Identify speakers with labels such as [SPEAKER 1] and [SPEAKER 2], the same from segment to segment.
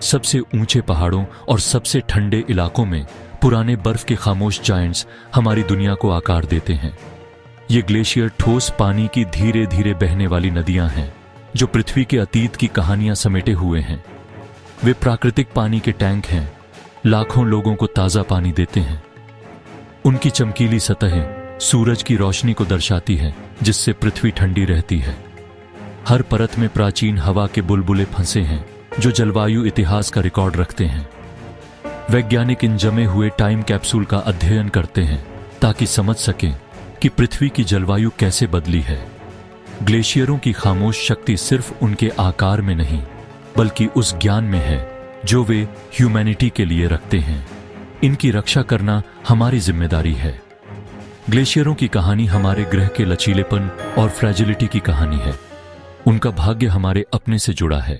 [SPEAKER 1] सबसे ऊंचे पहाड़ों और सबसे ठंडे इलाकों में पुराने बर्फ के खामोश जायंट्स हमारी दुनिया को आकार देते हैं। ये ग्लेशियर ठोस पानी की धीरे धीरे बहने वाली नदियां हैं जो पृथ्वी के अतीत की कहानियां समेटे हुए हैं। वे प्राकृतिक पानी के टैंक हैं, लाखों लोगों को ताजा पानी देते हैं। उनकी चमकीली सतहें सूरज की रोशनी को दर्शाती हैं, जिससे पृथ्वी ठंडी रहती है। हर परत में प्राचीन हवा के बुलबुले फंसे हैं जो जलवायु इतिहास का रिकॉर्ड रखते हैं। वैज्ञानिक इन जमे हुए टाइम कैप्सूल का अध्ययन करते हैं ताकि समझ सकें कि पृथ्वी की जलवायु कैसे बदली है। ग्लेशियरों की खामोश शक्ति सिर्फ उनके आकार में नहीं, बल्कि उस ज्ञान में है जो वे ह्यूमैनिटी के लिए रखते हैं। इनकी रक्षा करना हमारी जिम्मेदारी है। ग्लेशियरों की कहानी हमारे ग्रह के लचीलेपन और फ्रेजिलिटी की कहानी है। उनका भाग्य हमारे अपने से जुड़ा है।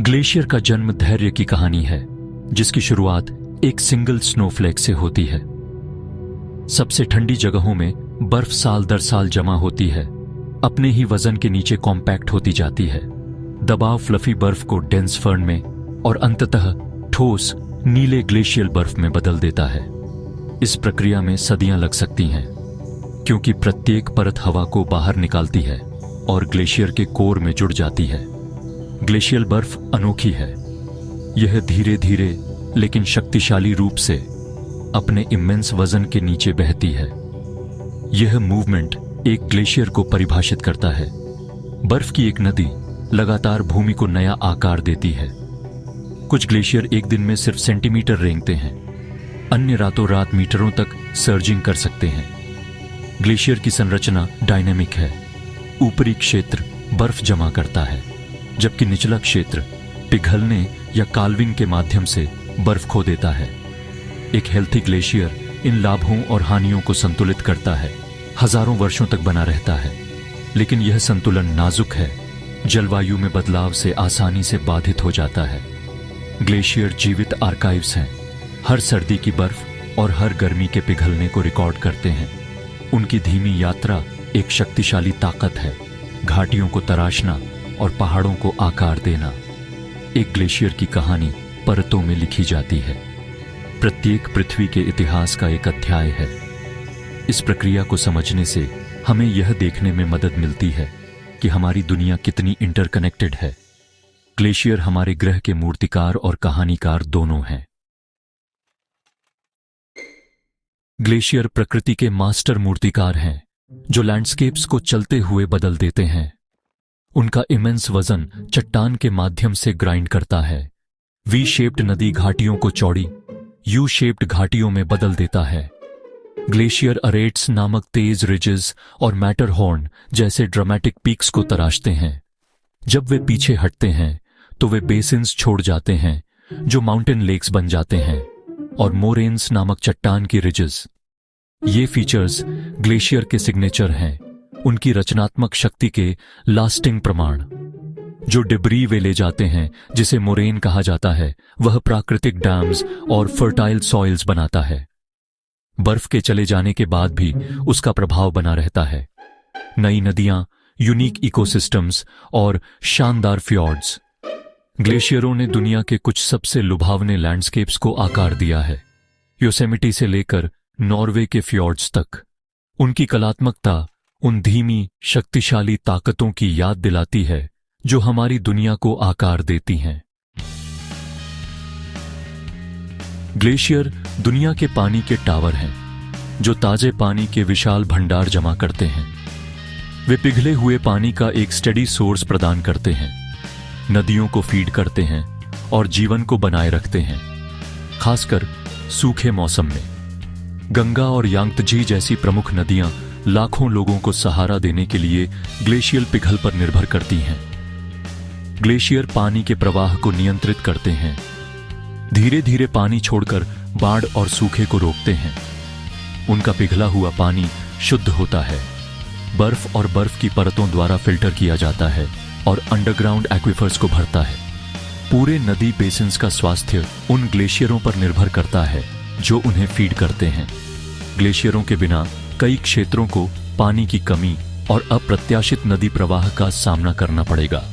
[SPEAKER 1] ग्लेशियर का जन्म धैर्य की कहानी है, जिसकी शुरुआत एक सिंगल स्नोफ्लेक से होती है। सबसे ठंडी जगहों में बर्फ साल दर साल जमा होती है, अपने ही वजन के नीचे कॉम्पैक्ट होती जाती है। दबाव फ्लफी बर्फ को डेंस फर्न में और अंततः ठोस नीले ग्लेशियल बर्फ में बदल देता है। इस प्रक्रिया में सदियां लग सकती हैं, क्योंकि प्रत्येक परत हवा को बाहर निकालती है और ग्लेशियर के कोर में जुड़ जाती है। ग्लेशियल बर्फ अनोखी है। यह धीरे धीरे लेकिन शक्तिशाली रूप से अपने इमेंस वजन के नीचे बहती है। यह मूवमेंट एक ग्लेशियर को परिभाषित करता है। बर्फ की एक नदी लगातार भूमि को नया आकार देती है। कुछ ग्लेशियर एक दिन में सिर्फ सेंटीमीटर रेंगते हैं, अन्य रातों रात मीटरों तक सर्जिंग कर सकते हैं। ग्लेशियर की संरचना डायनेमिक है। ऊपरी क्षेत्र बर्फ जमा करता है, जबकि निचला क्षेत्र पिघलने या काल्विंग के माध्यम से बर्फ खो देता है। एक हेल्थी ग्लेशियर इन लाभों और हानियों को संतुलित करता है, हजारों वर्षों तक बना रहता है। लेकिन यह संतुलन नाजुक है, जलवायु में बदलाव से आसानी से बाधित हो जाता है। ग्लेशियर जीवित आर्काइव्स हैं, हर सर्दी की बर्फ और हर गर्मी के पिघलने को रिकॉर्ड करते हैं। उनकी धीमी यात्रा एक शक्तिशाली ताकत है, घाटियों को तराशना और पहाड़ों को आकार देना। एक ग्लेशियर की कहानी परतों में लिखी जाती है। प्रत्येक पृथ्वी के इतिहास का एक अध्याय है। इस प्रक्रिया को समझने से हमें यह देखने में मदद मिलती है कि हमारी दुनिया कितनी इंटरकनेक्टेड है। ग्लेशियर हमारे ग्रह के मूर्तिकार और कहानीकार दोनों हैं। ग्लेशियर प्रकृति के मास्टर मूर्तिकार हैं, जो लैंडस्केप्स को चलते हुए बदल देते हैं। उनका इमेंस वजन चट्टान के माध्यम से ग्राइंड करता है। वी शेप्ड नदी घाटियों को चौड़ी यू शेप्ड घाटियों में बदल देता है। ग्लेशियर अरेट्स नामक तेज रिजेस और मैटरहॉर्न जैसे ड्रामेटिक पीक्स को तराशते हैं। जब वे पीछे हटते हैं तो वे बेसिन्स छोड़ जाते हैं, जो माउंटेन लेक्स बन जाते हैं, और मोरेन्स नामक चट्टान की रिजेस। ये फीचर्स ग्लेशियर के सिग्नेचर हैं, उनकी रचनात्मक शक्ति के लास्टिंग प्रमाण। जो डिब्री वे ले जाते हैं, जिसे मोरेन कहा जाता है, वह प्राकृतिक डैम्स और फर्टाइल सॉइल्स बनाता है। बर्फ के चले जाने के बाद भी उसका प्रभाव बना रहता है। नई नदियां, यूनिक इकोसिस्टम्स और शानदार फ्यॉर्ड्स। ग्लेशियरों ने दुनिया के कुछ सबसे लुभावने लैंडस्केप्स को आकार दिया है, योसेमिटी से लेकर नॉर्वे के फ्यॉर्ड्स तक। उनकी कलात्मकता उन धीमी शक्तिशाली ताकतों की याद दिलाती है जो हमारी दुनिया को आकार देती हैं। ग्लेशियर दुनिया के पानी के टावर हैं, जो ताजे पानी के विशाल भंडार जमा करते हैं। वे पिघले हुए पानी का एक स्टेडी सोर्स प्रदान करते हैं, नदियों को फीड करते हैं और जीवन को बनाए रखते हैं, खासकर सूखे मौसम में। गंगा और यांगत्जी जैसी प्रमुख नदियां लाखों लोगों को सहारा देने के लिए ग्लेशियल पिघल पर निर्भर करती हैं। ग्लेशियर पानी के प्रवाह को नियंत्रित करते हैं, धीरे धीरे पानी छोड़कर बाढ़ और सूखे को रोकते हैं। उनका पिघला हुआ पानी शुद्ध होता है, बर्फ और बर्फ की परतों द्वारा फिल्टर किया जाता है और अंडरग्राउंड एक्विफर्स को भरता है। पूरे नदी बेसिन्स का स्वास्थ्य उन ग्लेशियरों पर निर्भर करता है जो उन्हें फीड करते हैं। ग्लेशियरों के बिना कई क्षेत्रों को पानी की कमी और अप्रत्याशित नदी प्रवाह का सामना करना पड़ेगा।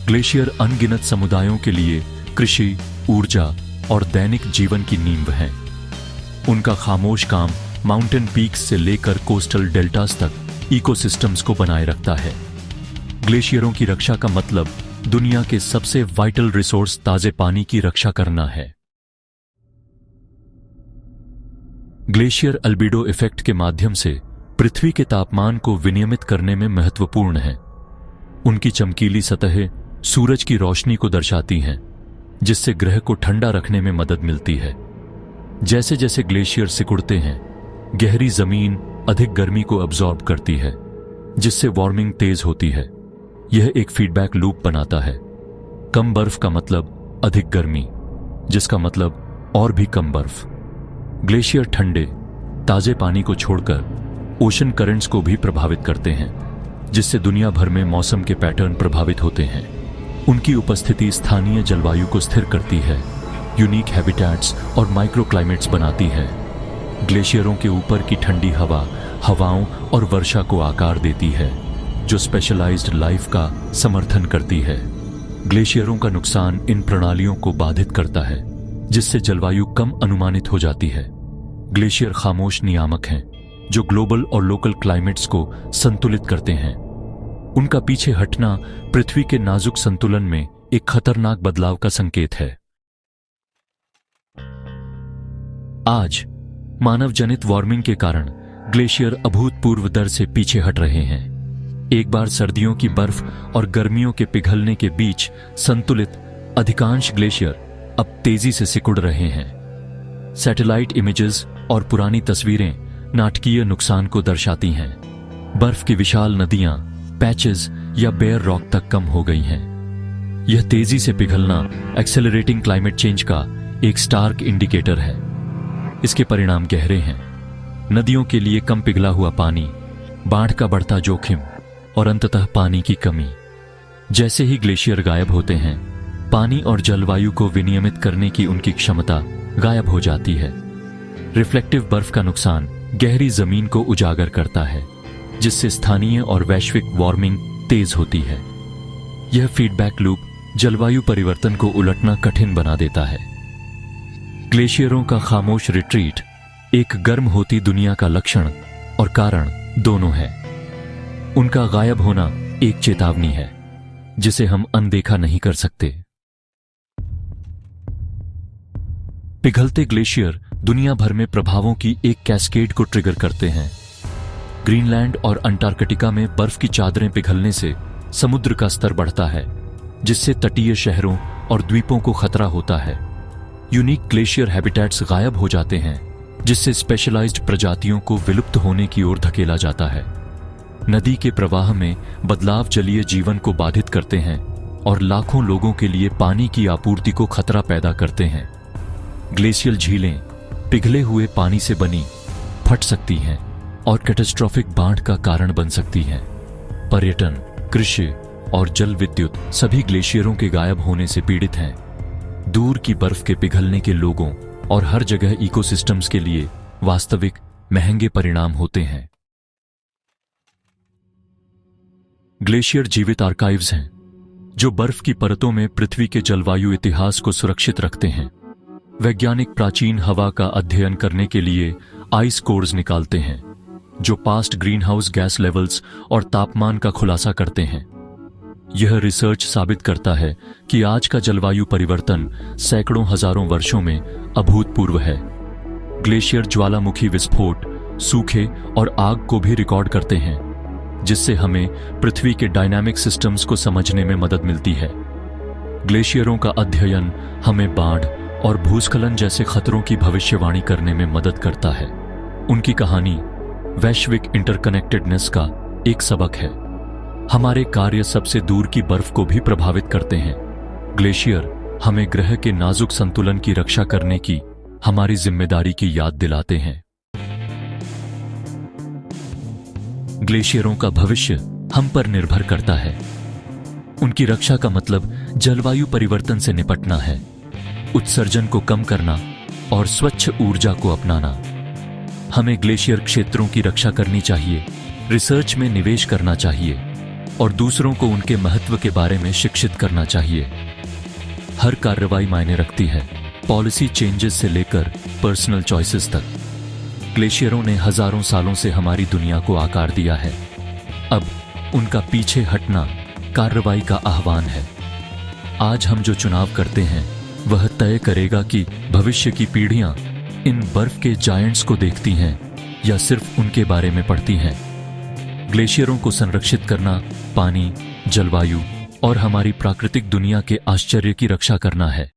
[SPEAKER 1] ग्लेशियर अनगिनत समुदायों के लिए कृषि, ऊर्जा और दैनिक जीवन की नींव हैं। उनका खामोश काम माउंटेन पीक्स से लेकर कोस्टल डेल्टास तक इकोसिस्टम्स को बनाए रखता है। ग्लेशियरों की रक्षा का मतलब दुनिया के सबसे वाइटल रिसोर्स ताजे पानी की रक्षा करना है। ग्लेशियर अल्बिडो इफेक्ट के माध्यम से पृथ्वी के तापमान को विनियमित करने में महत्वपूर्ण है। उनकी चमकीली सतहें सूरज की रोशनी को दर्शाती हैं, जिससे ग्रह को ठंडा रखने में मदद मिलती है। जैसे जैसे ग्लेशियर सिकुड़ते हैं, गहरी जमीन अधिक गर्मी को अब्सॉर्ब करती है, जिससे वार्मिंग तेज होती है। यह एक फीडबैक लूप बनाता है। कम बर्फ का मतलब अधिक गर्मी, जिसका मतलब और भी कम बर्फ। ग्लेशियर ठंडे, ताजे पानी को छोड़कर ओशन करंट्स को भी प्रभावित करते हैं, जिससे दुनिया भर में मौसम के पैटर्न प्रभावित होते हैं। उनकी उपस्थिति स्थानीय जलवायु को स्थिर करती है, यूनिक हैबिटेट्स और माइक्रोक्लाइमेट्स बनाती है। ग्लेशियरों के ऊपर की ठंडी हवा हवाओं और वर्षा को आकार देती है, जो स्पेशलाइज्ड लाइफ का समर्थन करती है। ग्लेशियरों का नुकसान इन प्रणालियों को बाधित करता है, जिससे जलवायु कम अनुमानित हो जाती है। ग्लेशियर खामोश नियामक हैं, जो ग्लोबल और लोकल क्लाइमेट्स को संतुलित करते हैं। उनका पीछे हटना पृथ्वी के नाजुक संतुलन में एक खतरनाक बदलाव का संकेत है। आज मानव जनित वार्मिंग के कारण ग्लेशियर अभूतपूर्व दर से पीछे हट रहे हैं। एक बार सर्दियों की बर्फ और गर्मियों के पिघलने के बीच संतुलित अधिकांश ग्लेशियर अब तेजी से सिकुड़ रहे हैं। सैटेलाइट इमेजेस और पुरानी तस्वीरें नाटकीय नुकसान को दर्शाती हैं। बर्फ की विशाल नदियां पैचेस या बेयर रॉक तक कम हो गई हैं। यह तेजी से पिघलना एक्सेलरेटिंग क्लाइमेट चेंज का एक स्टार्क इंडिकेटर है। इसके परिणाम गहरे हैं। नदियों के लिए कम पिघला हुआ पानी, बाढ़ का बढ़ता जोखिम और अंततः पानी की कमी। जैसे ही ग्लेशियर गायब होते हैं, पानी और जलवायु को विनियमित करने की उनकी क्षमता गायब हो जाती है। रिफ्लेक्टिव बर्फ का नुकसान गहरी जमीन को उजागर करता है, जिससे स्थानीय और वैश्विक वार्मिंग तेज होती है। यह फीडबैक लूप जलवायु परिवर्तन को उलटना कठिन बना देता है। ग्लेशियरों का खामोश रिट्रीट एक गर्म होती दुनिया का लक्षण और कारण दोनों है। उनका गायब होना एक चेतावनी है, जिसे हम अनदेखा नहीं कर सकते। पिघलते ग्लेशियर दुनिया भर में प्रभावों की एक कैस्केड को ट्रिगर करते हैं। ग्रीनलैंड और अंटार्कटिका में बर्फ की चादरें पिघलने से समुद्र का स्तर बढ़ता है, जिससे तटीय शहरों और द्वीपों को खतरा होता है। यूनिक ग्लेशियर हैबिटेट्स गायब हो जाते हैं, जिससे स्पेशलाइज्ड प्रजातियों को विलुप्त होने की ओर धकेला जाता है। नदी के प्रवाह में बदलाव जलीय जीवन को बाधित करते हैं और लाखों लोगों के लिए पानी की आपूर्ति को खतरा पैदा करते हैं। ग्लेशियल झीलें पिघले हुए पानी से बनी फट सकती हैं और कैटास्ट्रोफिक बाढ़ का कारण बन सकती हैं। पर्यटन, कृषि और जल विद्युत सभी ग्लेशियरों के गायब होने से पीड़ित हैं। दूर की बर्फ के पिघलने के लोगों और हर जगह इकोसिस्टम्स के लिए वास्तविक महंगे परिणाम होते हैं। ग्लेशियर जीवित आर्काइव्स हैं, जो बर्फ की परतों में पृथ्वी के जलवायु इतिहास को सुरक्षित रखते हैं। वैज्ञानिक प्राचीन हवा का अध्ययन करने के लिए आइस कोर्स निकालते हैं, जो पास्ट ग्रीनहाउस गैस लेवल्स और तापमान का खुलासा करते हैं। यह रिसर्च साबित करता है कि आज का जलवायु परिवर्तन सैकड़ों हजारों वर्षों में अभूतपूर्व है। ग्लेशियर ज्वालामुखी विस्फोट, सूखे और आग को भी रिकॉर्ड करते हैं, जिससे हमें पृथ्वी के डायनामिक सिस्टम्स को समझने में मदद मिलती है। ग्लेशियरों का अध्ययन हमें बाढ़ और भूस्खलन जैसे खतरों की भविष्यवाणी करने में मदद करता है। उनकी कहानी वैश्विक इंटरकनेक्टेडनेस का एक सबक है। हमारे कार्य सबसे दूर की बर्फ को भी प्रभावित करते हैं। ग्लेशियर हमें ग्रह के नाजुक संतुलन की रक्षा करने की हमारी जिम्मेदारी की याद दिलाते हैं। ग्लेशियरों का भविष्य हम पर निर्भर करता है। उनकी रक्षा का मतलब जलवायु परिवर्तन से निपटना है, उत्सर्जन को कम करना और स्वच्छ ऊर्जा को अपनाना। हमें ग्लेशियर क्षेत्रों की रक्षा करनी चाहिए, रिसर्च में निवेश करना चाहिए और दूसरों को उनके महत्व के बारे में शिक्षित करना चाहिए। हर कार्रवाई मायने रखती है, पॉलिसी चेंजेस से लेकर पर्सनल चॉइसेस तक। ग्लेशियरों ने हजारों सालों से हमारी दुनिया को आकार दिया है। अब उनका पीछे हटना कार्रवाई का आह्वान है। आज हम जो चुनाव करते हैं वह तय करेगा कि भविष्य की पीढ़ियां इन बर्फ के जायंट्स को देखती हैं या सिर्फ उनके बारे में पढ़ती हैं। ग्लेशियरों को संरक्षित करना पानी, जलवायु और हमारी प्राकृतिक दुनिया के आश्चर्य की रक्षा करना है।